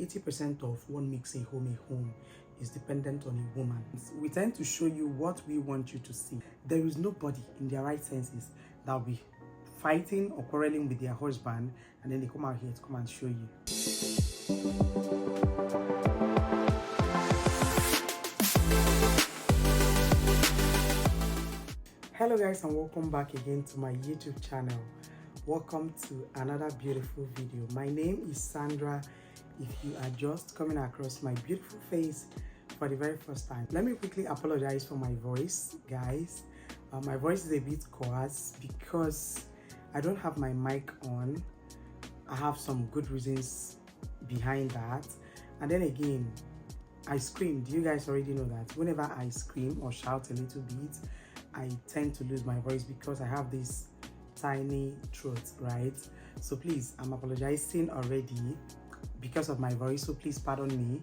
80% of what makes a home is dependent on a woman. We tend to show you what we want you to see. There is nobody in their right senses that will be fighting or quarreling with their husband and then they come out here to come and show you. Hello guys, and welcome back again to my YouTube channel. Welcome to another beautiful video. My name is Sandra. If you are just coming across my beautiful face for the very first time, let me quickly apologize for my voice, guys. My voice is a bit coarse because I don't have my mic on. I have some good reasons behind that. And then again, I scream. Do you guys already know that whenever I scream or shout a little bit, I tend to lose my voice because I have this tiny throat, right? So please, I'm apologizing already because of my voice, so please pardon me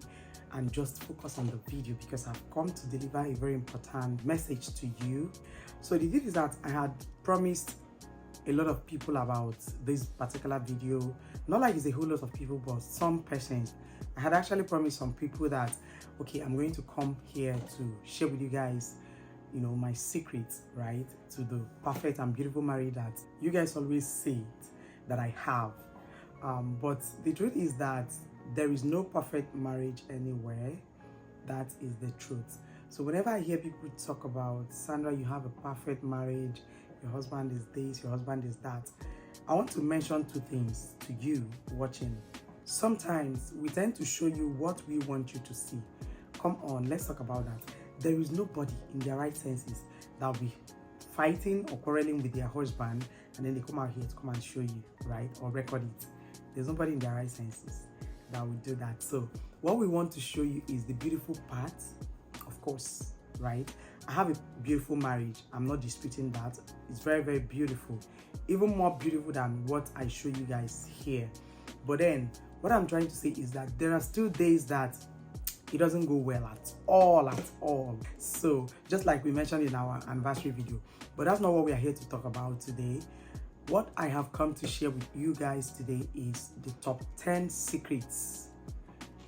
and just focus on the video because I've come to deliver a very important message to you. So the deal is that I had promised a lot of people about this particular video, not like it's a whole lot of people, but some persons. I had actually promised some people that, okay, I'm going to come here to share with you guys, you know, my secrets, right, to the perfect and beautiful marriage that you guys always say that I have. But the truth is that there is no perfect marriage anywhere. That is the truth. So whenever I hear people talk about, Sandra, you have a perfect marriage, your husband is this, your husband is that, I want to mention two things to you watching. Sometimes we tend to show you what we want you to see. Come on, let's talk about that. There is nobody in their right senses that will be fighting or quarreling with their husband and then they come out here to come and show you, right, or record it. There's nobody in their right senses that will do that. So what we want to show you is the beautiful part, of course, right? I have a beautiful marriage. I'm not disputing that. It's very, very beautiful. Even more beautiful than what I show you guys here. But then what I'm trying to say is that there are still days that it doesn't go well at all. So just like we mentioned in our anniversary video, but that's not what we are here to talk about today. What I have come to share with you guys today is the top 10 secrets.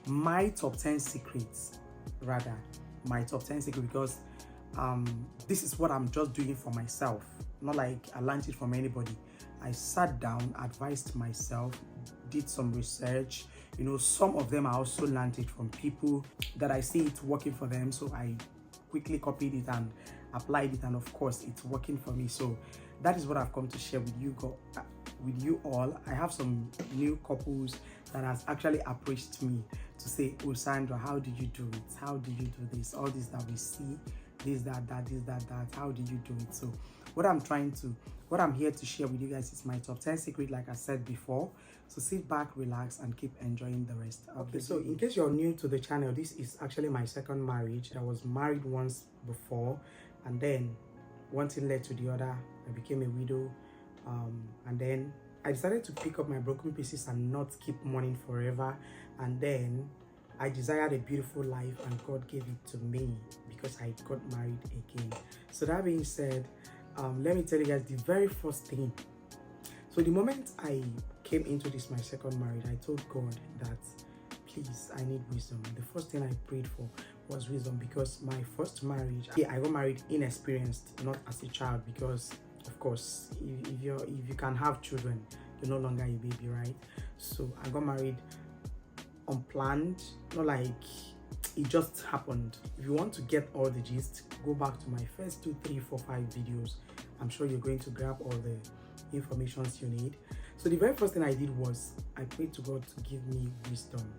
My top 10 secrets, rather. My top 10 secrets, because this is what I'm just doing for myself. Not like I learned it from anybody. I sat down, advised myself, did some research. You know, some of them I also learned it from people that I see it working for them. So I quickly copied it and applied it, and of course it's working for me. So that is what I've come to share with you all. I have some new couples that has actually approached me to say, oh Sandra, how did you do it? How did you do this? All this that we see, this, that, how did you do it? So what I'm here to share with you guys is my top 10 secret, like I said before. So sit back, relax, and keep enjoying the rest of the video. So in case you're new to the channel, this is actually my second marriage. I was married once before, and then one thing led to the other. I became a widow, and then I decided to pick up my broken pieces and not keep mourning forever. And then I desired a beautiful life, and God gave it to me because I got married again. So that being said, let me tell you guys the very first thing. So the moment I came into this, my second marriage, I told God that, please, I need wisdom. The first thing I prayed for was wisdom, because my first marriage, I got married inexperienced, not as a child, because of course, if you can have children, you're no longer a baby, right? So I got married unplanned, not like it just happened. If you want to get all the gist, go back to my first 2, 3, 4, 5 videos. I'm sure you're going to grab all the informations you need. So the very first thing I did was I prayed to God to give me wisdom,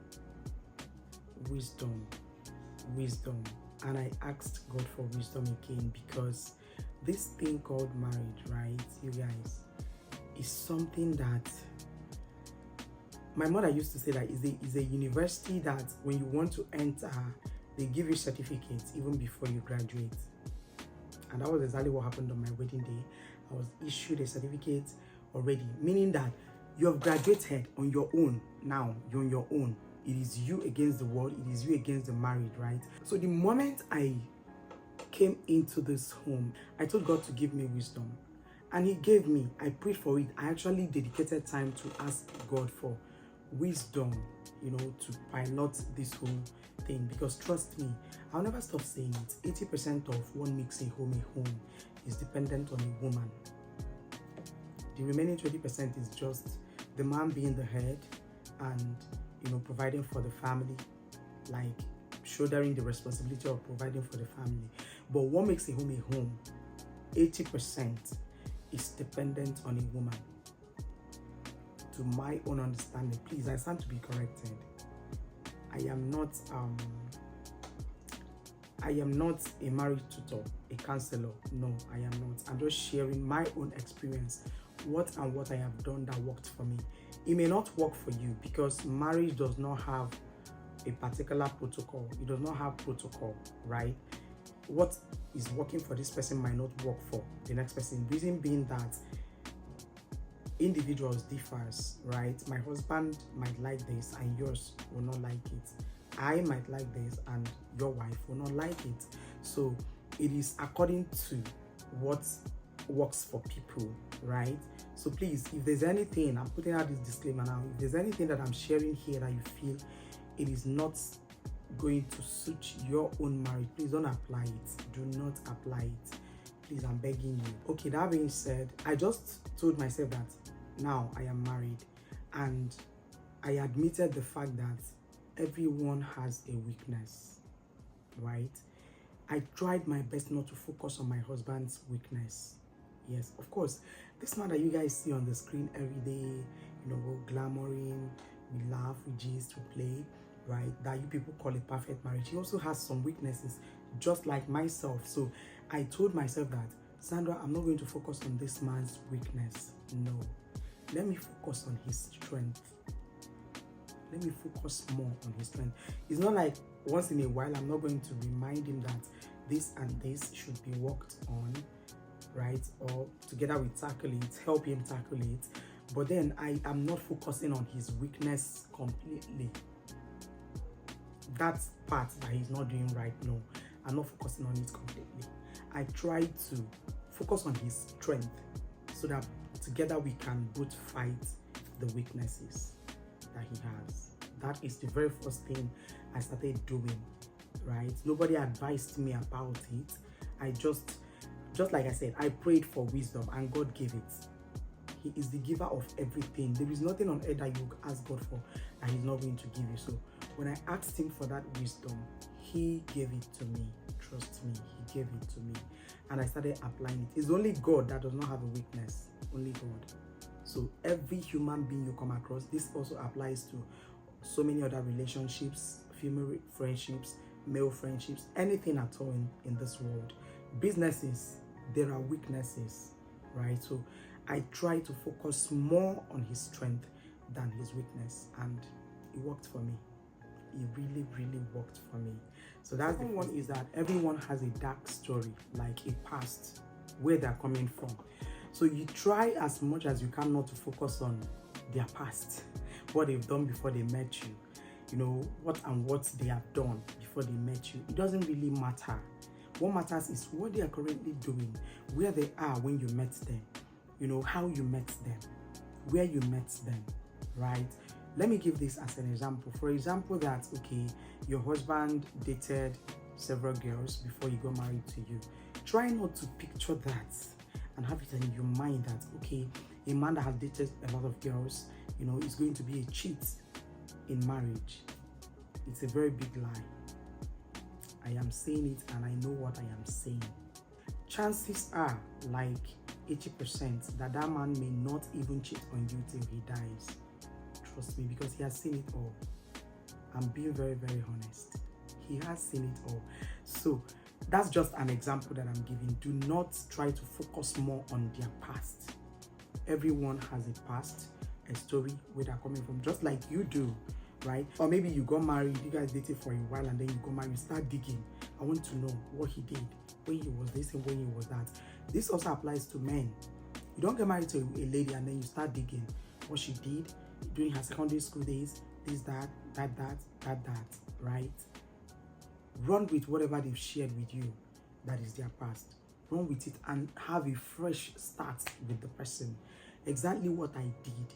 and I asked God for wisdom again, because this thing called marriage, right, you guys, is something that my mother used to say that is a university that when you want to enter, they give you certificates even before you graduate. And that was exactly what happened on my wedding day. I was issued a certificate already, meaning that you have graduated on your own. Now you're on your own. It is you against the world. It is you against the married, right? So the moment I came into this home, I told God to give me wisdom, and he gave me. I prayed for it. I actually dedicated time to ask God for wisdom, to pilot this whole thing, because trust me, I'll never stop saying it. 80% of what makes a home is dependent on a woman. The remaining 20% is just the man being the head and providing for the family, like shouldering the responsibility of providing for the family. But what makes a home, 80% is dependent on a woman. To my own understanding, please, I stand to be corrected. I am not a marriage tutor, a counselor. No, I am not. I'm just sharing my own experience, what I have done that worked for me. It may not work for you, because marriage does not have a particular protocol. It does not have protocol, right? What is working for this person might not work for the next person. Reason being that individuals differs, right? My husband might like this and yours will not like it. I might like this and your wife will not like it. So it is according to what works for people, right? So please, if there's anything, I'm putting out this disclaimer now, if there's anything that I'm sharing here that you feel it is not going to suit your own marriage, please don't apply it. Do not apply it. Please, I'm begging you. Okay, that being said, I just told myself that now I am married, and I admitted the fact that everyone has a weakness, right? I tried my best not to focus on my husband's weakness. Yes, of course, this man that you guys see on the screen every day, we're glamoring, we laugh, we gist, we play, right? That you people call a perfect marriage. He also has some weaknesses, just like myself. So I told myself that, Sandra, I'm not going to focus on this man's weakness. No. Let me focus on his strength. Let me focus more on his strength. It's not like once in a while I'm not going to remind him that this and this should be worked on, right? Or together we tackle it, help him tackle it. But then I am not focusing on his weakness completely. That part that he's not doing right, no, I'm not focusing on it completely. I try to focus on his strength so that together we can both fight the weaknesses that he has. That is the very first thing I started doing, right? Nobody advised me about it. I just like I said, I prayed for wisdom and God gave it. He is the giver of everything. There is nothing on earth that you ask God for that he's not going to give you. So when I asked him for that wisdom, he gave it to me. Trust me, he gave it to me. And I started applying it. It's only God that does not have a weakness. Only God. So every human being you come across, this also applies to so many other relationships, female friendships, male friendships, anything at all in this world. Businesses, there are weaknesses, right? So I try to focus more on his strength than his weakness, and it worked for me. It really, really worked for me. So that's the one, is that everyone has a dark story, like a past, where they're coming from. So you try as much as you can not to focus on their past, what they've done before they met you, what they have done before they met you. It doesn't really matter. What matters is what they are currently doing, where they are when you met them, how you met them, where you met them, right? Let me give this as an example. For example, that, okay, your husband dated several girls before he got married to you. Try not to picture that and have it in your mind that, okay, a man that has dated a lot of girls, is going to be a cheat in marriage. It's a very big lie. I am saying it and I know what I am saying. Chances are like 80% that man may not even cheat on you till he dies. Trust me, because he has seen it all. I'm being very, very honest. He has seen it all. So that's just an example that I'm giving. Do not try to focus more on their past. Everyone has a past, a story, where they're coming from, just like you do, right? Or maybe you got married, you guys dated for a while, and then you got married, start digging. I want to know what he did, when he was this and when he was that. This also applies to men. You don't get married to a lady and then you start digging what she did during her secondary school days, this, that, right? Run with whatever they've shared with you that is their past. Run with it and have a fresh start with the person. Exactly what I did.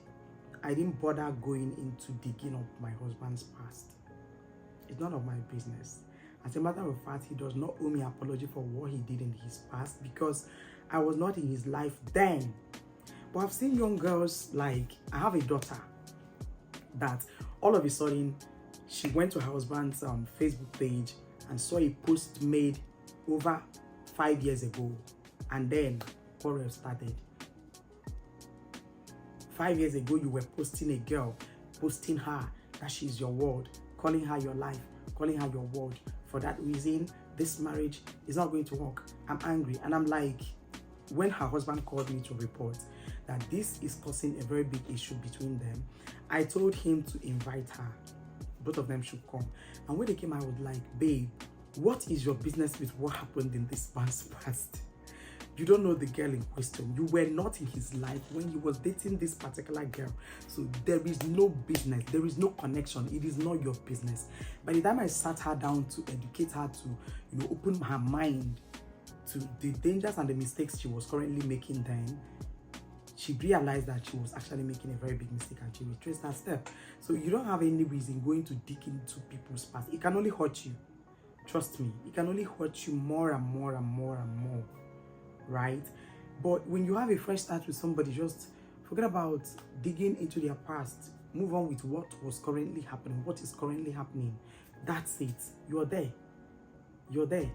I didn't bother going into digging up my husband's past. It's none of my business. As a matter of fact, he does not owe me apology for what he did in his past because I was not in his life then. But I've seen young girls, like, I have a daughter that all of a sudden she went to her husband's Facebook page and saw a post made over 5 years ago, and then quarrel started. 5 years ago, you were posting a girl, posting her that she's your world, calling her your life, calling her your world. For that reason, this marriage is not going to work. I'm angry. And I'm like, when her husband called me to report that this is causing a very big issue between them, I told him to invite her. Both of them should come. And when they came, I was like, babe, what is your business with what happened in this man's past? You don't know the girl in question. You were not in his life when he was dating this particular girl. So there is no business. There is no connection. It is not your business. By the time I sat her down to educate her to, open her mind to the dangers and the mistakes she was currently making then, she realized that she was actually making a very big mistake and she retraced that step. So you don't have any reason going to dig into people's past. It can only hurt you. Trust me. It can only hurt you more and more and more and more. Right? But when you have a fresh start with somebody, just forget about digging into their past. Move on with what was currently happening, what is currently happening. That's it. You're there. You're there.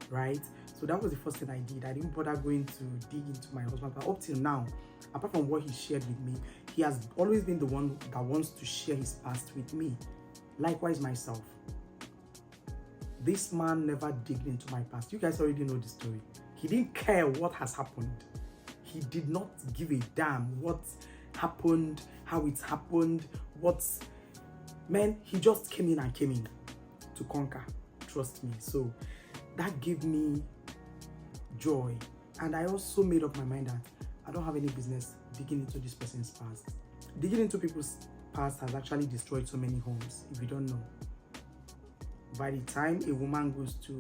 Right? So that was the first thing I did. I didn't bother going to dig into my husband. But up till now, apart from what he shared with me, he has always been the one that wants to share his past with me. Likewise, myself. This man never digged into my past. You guys already know the story. He didn't care what has happened. He did not give a damn what happened, how it happened, he just came in to conquer. Trust me. So that gave me joy. And I also made up my mind that I don't have any business digging into this person's past. Digging into people's past has actually destroyed so many homes, if you don't know. By the time a woman goes to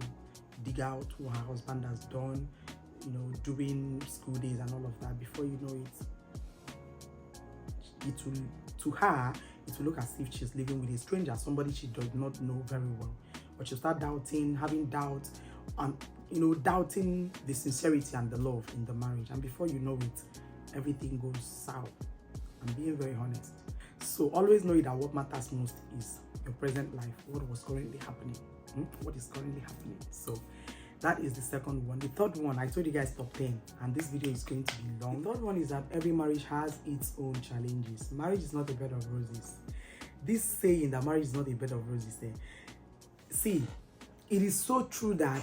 dig out what her husband has done, during school days and all of that, before you know it will, to her, it will look as if she's living with a stranger, somebody she does not know very well. But she'll start doubting, having doubt, and doubting the sincerity and the love in the marriage. And before you know it, everything goes south. I'm being very honest. So always know that what matters most is your present life, what was currently happening. What is currently happening. So that is the second one. The third one, I told you guys top 10, and this video is going to be long. The third one is that every marriage has its own challenges. Marriage is not a bed of roses. This saying that marriage is not a bed of roses, see, it is so true that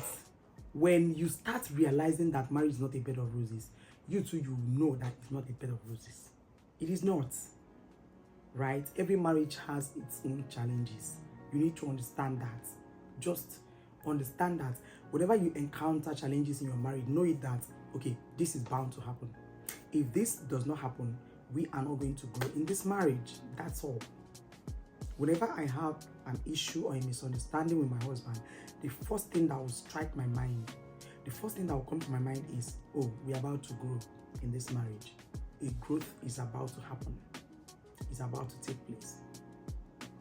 when you start realizing that marriage is not a bed of roses, you too, you know that it's not a bed of roses. It is not. Right? Every marriage has its own challenges. You need to understand that. Just understand that whenever you encounter challenges in your marriage, know it that, okay, this is bound to happen. If this does not happen, we are not going to grow in this marriage. That's all. Whenever I have an issue or a misunderstanding with my husband, the first thing that will strike my mind, the first thing that will come to my mind is, oh, we're about to grow in this marriage. A growth is about to happen. It's about to take place.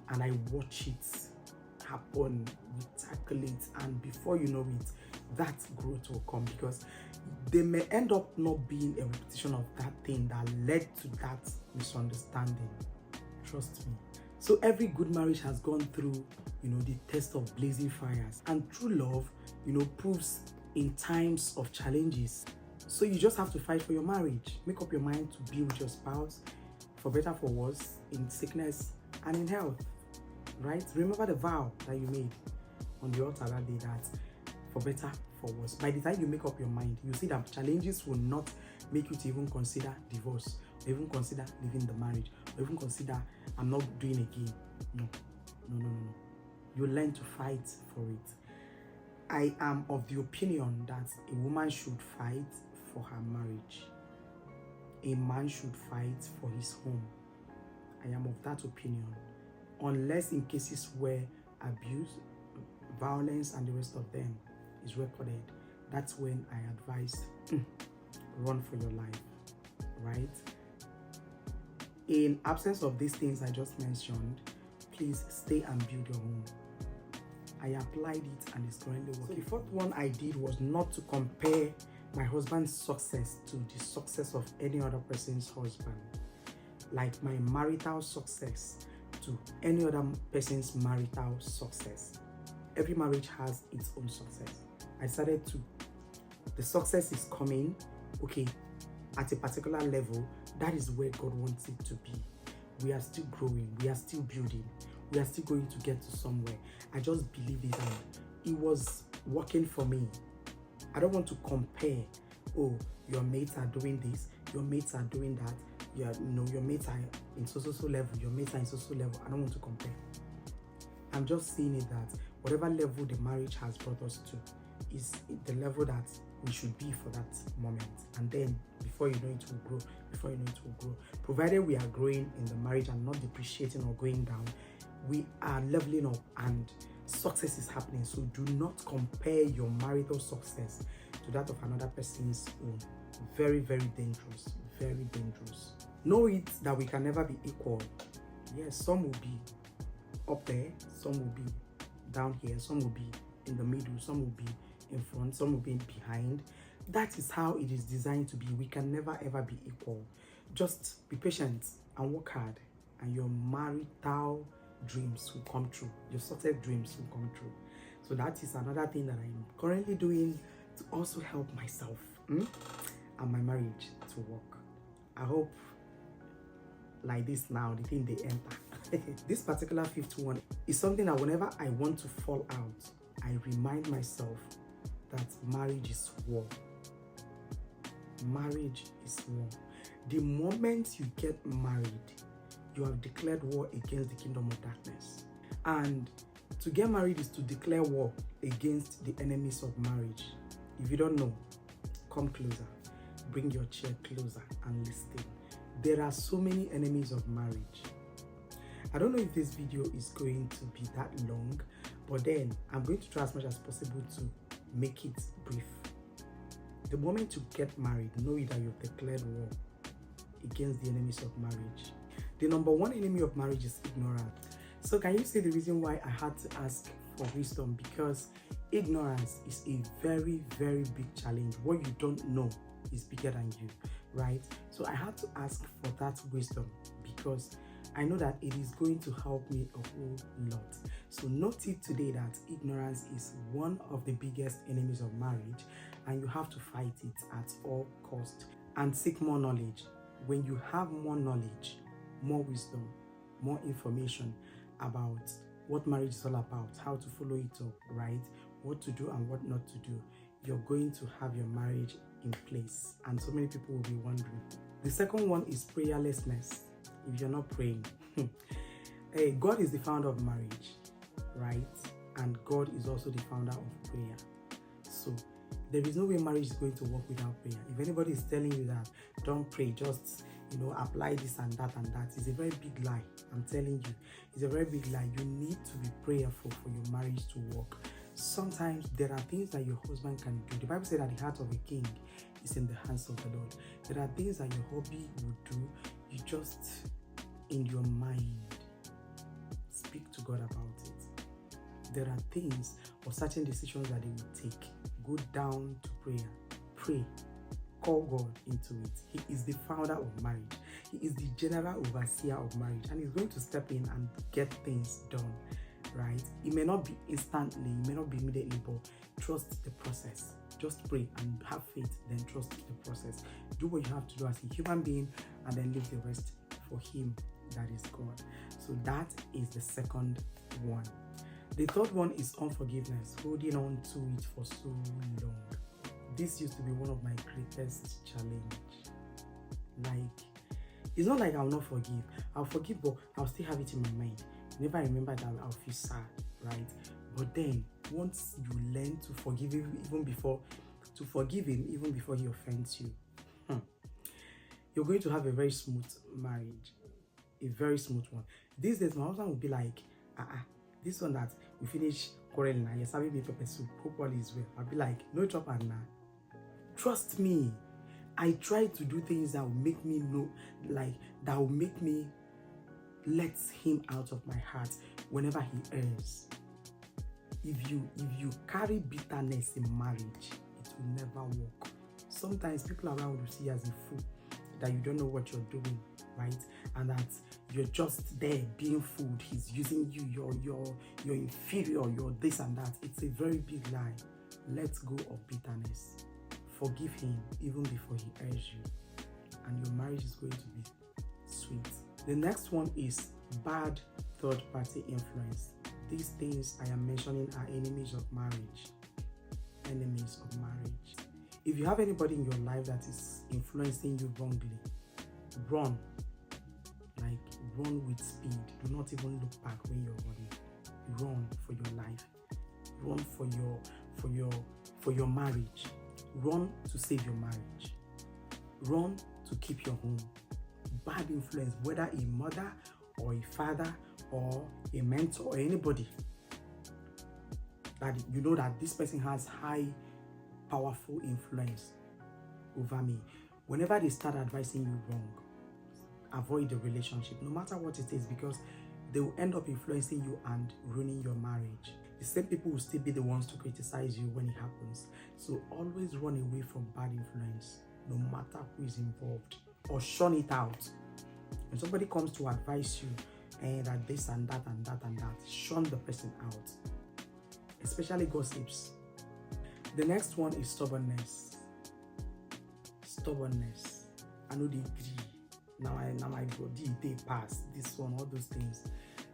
And I watch it happen, we tackle it, and before you know it, that growth will come, because they may end up not being a repetition of that thing that led to that misunderstanding. Trust me. So every good marriage has gone through, the test of blazing fires, and true love, proves in times of challenges. So you just have to fight for your marriage. Make up your mind to be with your spouse, for better, for worse, in sickness and in health. Right? Remember the vow that you made on the altar that day, that for better, for worse. By the time you make up your mind, you see that challenges will not make you to even consider divorce, or even consider leaving the marriage, or even consider, I'm not doing again. No. You learn to fight for it. I am of the opinion that a woman should fight for her marriage. A man should fight for his home. I am of that opinion. Unless in cases where abuse, violence, and the rest of them is recorded, that's when I advise run for your life, right? In absence of these things I just mentioned, please stay and build your home. I applied it and it's currently working. So the fourth one I did was not to compare my husband's success to the success of any other person's husband. Like my marital success to any other person's marital success. Every marriage has its own success. I decided to, the success is coming, okay, at a particular level. That is where God wants it to be. We are still growing, we are still building, we are still going to get to somewhere. I just believe it and it was working for me. I don't want to compare, oh, your mates are doing this, your mates are doing that, your mates are in so level, your mates are in so level. I don't want to compare. I'm just seeing it that whatever level the marriage has brought us to is the level that we should be for that moment. And then before you know it will grow. Provided we are growing in the marriage and not depreciating or going down, we are leveling up and success is happening. So do not compare your marital success to that of another person's own. Very, very dangerous. Very dangerous. Know it that we can never be equal. Yes, some will be up there, some will be down here, some will be in the middle, some will be in front, some will be behind. That is how it is designed to be. We can never ever be equal. Just be patient and work hard, and your marital dreams will come true. Your success dreams will come true. So that is another thing that I'm currently doing to also help myself and my marriage to work. I hope like this now, the thing they enter. This particular fifth one is something that whenever I want to fall out, I remind myself that marriage is war. Marriage is war. The moment you get married, you have declared war against the kingdom of darkness. And to get married is to declare war against the enemies of marriage. If you don't know, come closer. Bring your chair closer and listen. There are so many enemies of marriage. I don't know if this video is going to be that long, but then I'm going to try as much as possible to make it brief. The moment you get married, know that you've declared war against the enemies of marriage. The number one enemy of marriage is ignorance. So can you see the reason why I had to ask for wisdom? Because ignorance is a very, very big challenge. What you don't know is bigger than you, right? So I had to ask for that wisdom because I know that it is going to help me a whole lot. So note it today that ignorance is one of the biggest enemies of marriage, and you have to fight it at all costs and seek more knowledge. When you have more knowledge, more wisdom, more information about what marriage is all about, how to follow it up, right? What to do and what not to do, you're going to have your marriage in place. And so many people will be wondering. The second one is prayerlessness. If you're not praying, hey, God is the founder of marriage, right? And God is also the founder of prayer. So there is no way marriage is going to work without prayer. If anybody is telling you that don't pray, just apply this and that, it's a very big lie. I'm telling you, it's a very big lie. You need to be prayerful for your marriage to work. Sometimes there are things that your husband can do. The Bible said that the heart of a king is in the hands of the Lord. There are things that your hubby will do. You just, in your mind, speak to God about it. There are things or certain decisions that they will take. Go down to prayer. Pray. Call God into it. He is the founder of marriage. He is the general overseer of marriage, and he's going to step in and get things done, right? It may not be instantly, it may not be immediately, but trust the process. Just pray and have faith, then trust the process. Do what you have to do as a human being, and then leave the rest for him, that is God. So that is the second one. The third one is unforgiveness, holding on to it for so long. This used to be one of my greatest challenge. Like, it's not like I'll not forgive. I'll forgive, but I'll still have it in my mind. Whenever I remember that, I'll feel sad, right? But then, once you learn to forgive him even before he offends you, you're going to have a very smooth marriage, a very smooth one. These days, my husband will be like, this one that we finish quarreling and you're serving me pepper soup, hope all is well. I'll be like, no chop and nah. Trust me, I try to do things that will make me know, like, that will make me let him out of my heart whenever he errs. If you carry bitterness in marriage, it will never work. Sometimes people around will see you as a fool, that you don't know what you're doing, right? And that you're just there being fooled. He's using you, you're inferior, you're this and that. It's a very big lie. Let go of bitterness. Forgive him even before he errs you, and your marriage is going to be sweet. The next one is bad third-party influence. These things I am mentioning are enemies of marriage. Enemies of marriage. If you have anybody in your life that is influencing you wrongly, run. Like, run with speed. Do not even look back when you're running. Run for your life. Run for your marriage. Run to save your marriage. Run to keep your home. Bad influence, whether a mother or a father or a mentor or anybody, that you know that this person has high, powerful influence over me. Whenever they start advising you wrong, avoid the relationship, no matter what it is, because they will end up influencing you and ruining your marriage. The same people will still be the ones to criticize you when it happens. So always run away from bad influence, no matter who is involved, or shun it out. When somebody comes to advise you that this and that and that and that, shun the person out, especially gossips. The next one is stubbornness. Stubbornness. I know they agree. Now my body, they pass this one, all those things.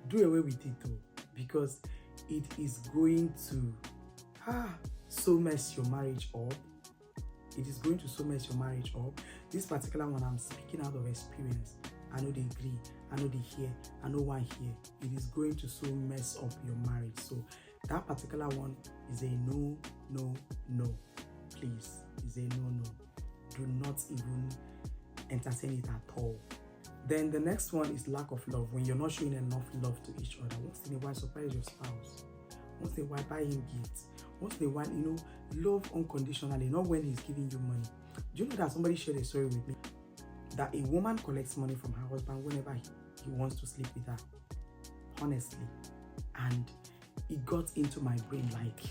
Do away with it though, because it is going to so mess your marriage up. It is going to so mess your marriage up. This particular one, I'm speaking out of experience. I know they agree, I know they hear, I know one here. It is going to so mess up your marriage. So that particular one is a no. Please, is a no. Do not even entertain it at all. Then the next one is lack of love. When you're not showing enough love to each other. Once in a while, surprise your spouse. Once in a while, buy him gifts. Once in a while, love unconditionally, not when he's giving you money. Do you know that somebody shared a story with me that a woman collects money from her husband whenever he wants to sleep with her? Honestly. And it got into my brain, like,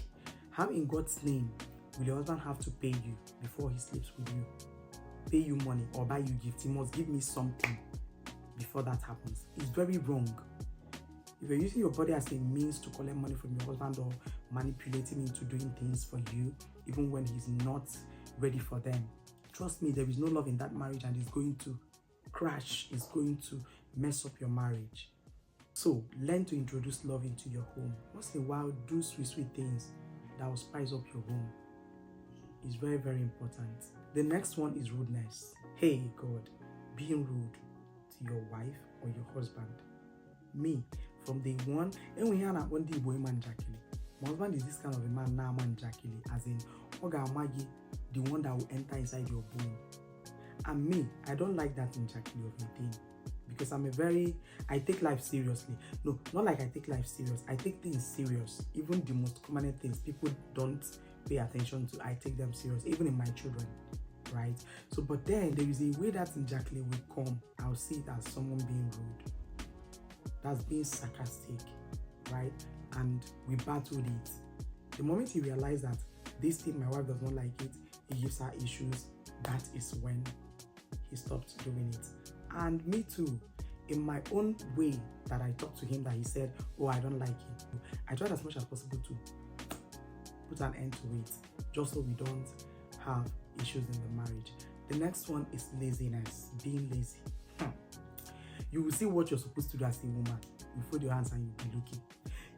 how in God's name will your husband have to pay you before he sleeps with you? Pay you money or buy you gifts? He must give me something before that happens. It's very wrong. If you're using your body as a means to collect money from your husband or manipulating him into doing things for you, even when he's not ready for them, trust me, there is no love in that marriage, and it's going to crash. It's going to mess up your marriage. So learn to introduce love into your home. Once in a while, do sweet things that will spice up your home. It's very, very important. The next one is rudeness. Hey God, being rude to your wife or your husband. Me, from day one, and we have one day boy man Jackie. My husband is this kind of a man now, man Jackie, as in Oga Magi, the one that will enter inside your bone. And me, I don't like that in Jackie of a thing, because I take life seriously. No, not like I take life serious. I take things serious. Even the most common things people don't pay attention to, I take them serious, even in my children, right? So, but then there is a way that in Jackie will come. I'll see it as someone being rude. That's being sarcastic, right? And we battled it. The moment he realized that this thing, my wife does not like it, it gives her issues, that is when he stopped doing it. And me too, in my own way that I talked to him, that he said, oh, I don't like it, I tried as much as possible to put an end to it, just so we don't have issues in the marriage. The next one is laziness, being lazy. You will see what you're supposed to do as a woman, you fold your hands and you'll be looking.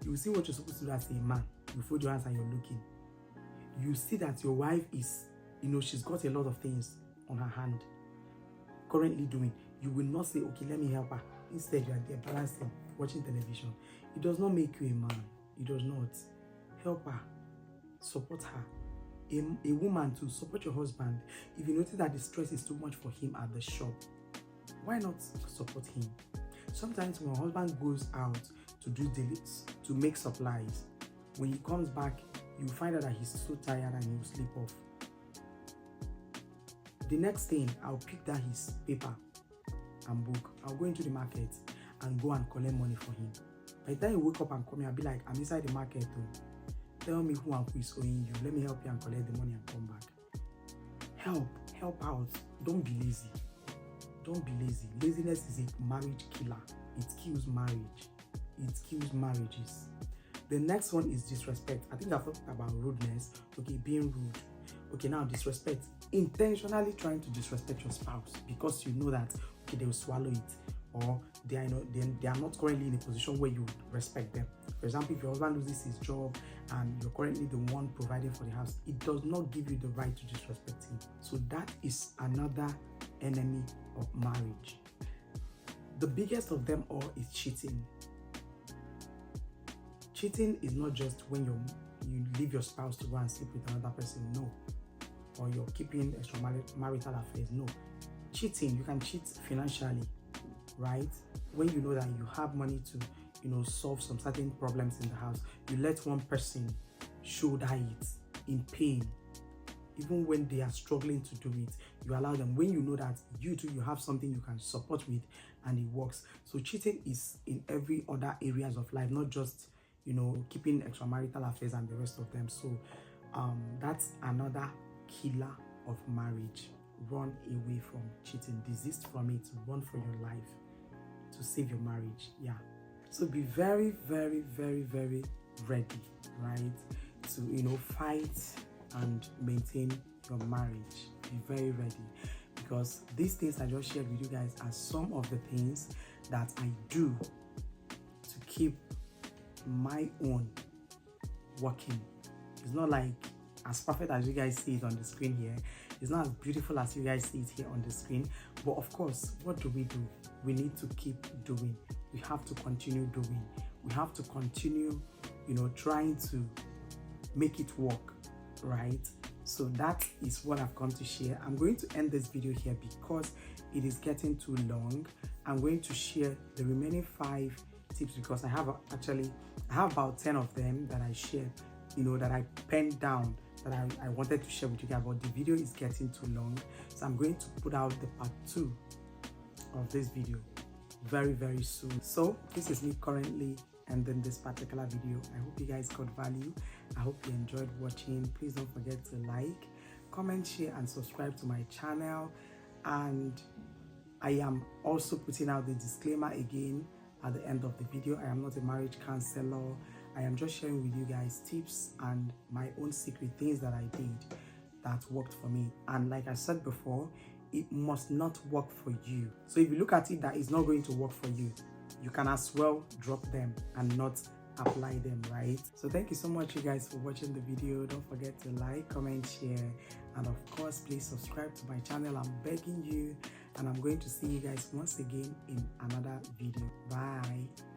You will see what you're supposed to do as a man, you fold your hands and you're looking. You see that your wife is, she's got a lot of things on her hand currently doing. You will not say, okay, let me help her. Instead, you are there balancing, watching television. It does not make you a man. It does not. Help her. Support her. A woman to support your husband. If you notice that the stress is too much for him at the shop, why not support him? Sometimes when a husband goes out to do deletes, to make supplies, when he comes back, you find out that he's so tired and he will sleep off. The next thing, I'll pick that his paper and book. I'll go into the market and go and collect money for him. By the time he wake up and come here, I'll be like, I'm inside the market too. Tell me who and who is owing you. Let me help you and collect the money and come back. Help out. Don't be lazy. Don't be lazy. Laziness is a marriage killer. It kills marriage. It kills marriages. The next one is disrespect. I think I've talked about rudeness. Okay, being rude. Okay, now disrespect. Intentionally trying to disrespect your spouse because you know that okay, they will swallow it, or they are not currently in a position where you respect them. For example, if your husband loses his job and you're currently the one providing for the house, it does not give you the right to disrespect him. So that is another enemy of marriage. The biggest of them all is cheating. Cheating is not just when you leave your spouse to go and sleep with another person, no. Or you're keeping extramarital affairs, no. Cheating, you can cheat financially, right? When you know that you have money to, solve some certain problems in the house, you let one person shoulder it in pain. Even when they are struggling to do it, you allow them. When you know that you too, you have something you can support with and it works. So cheating is in every other areas of life, not just, keeping extramarital affairs and the rest of them. So that's another killer of marriage. Run away from cheating. Desist from it. Run for your life to save your marriage. Yeah. So be very, very, very, very ready, right? To, fight and maintain your marriage. Be very ready, because these things I just shared with you guys are some of the things that I do to keep my own working. It's not like as perfect as you guys see it on the screen here. It's not as beautiful as you guys see it here on the screen. But of course, what do? We need to keep doing. We have to continue doing. We have to continue, trying to make it work, right? So that is what I've come to share. I'm going to end this video here because it is getting too long. I'm going to share the remaining 5 tips because I have about 10 of them that I shared, that I penned down, that I wanted to share with you guys, but the video is getting too long. So I'm going to put out the part 2 of this video very, very soon. So this is me currently ending this particular video. I hope you guys got value. I hope you enjoyed watching. Please don't forget to like, comment, share, and subscribe to my channel. And I am also putting out the disclaimer again at the end of the video. I am not a marriage counselor. I am just sharing with you guys tips and my own secret things that I did that worked for me. And like I said before, it must not work for you. So if you look at it that it's not going to work for you, you can as well drop them and not apply them, right? So thank you so much, you guys, for watching the video. Don't forget to like, comment, share, and of course, please subscribe to my channel. I'm begging you, and I'm going to see you guys once again in another video. Bye.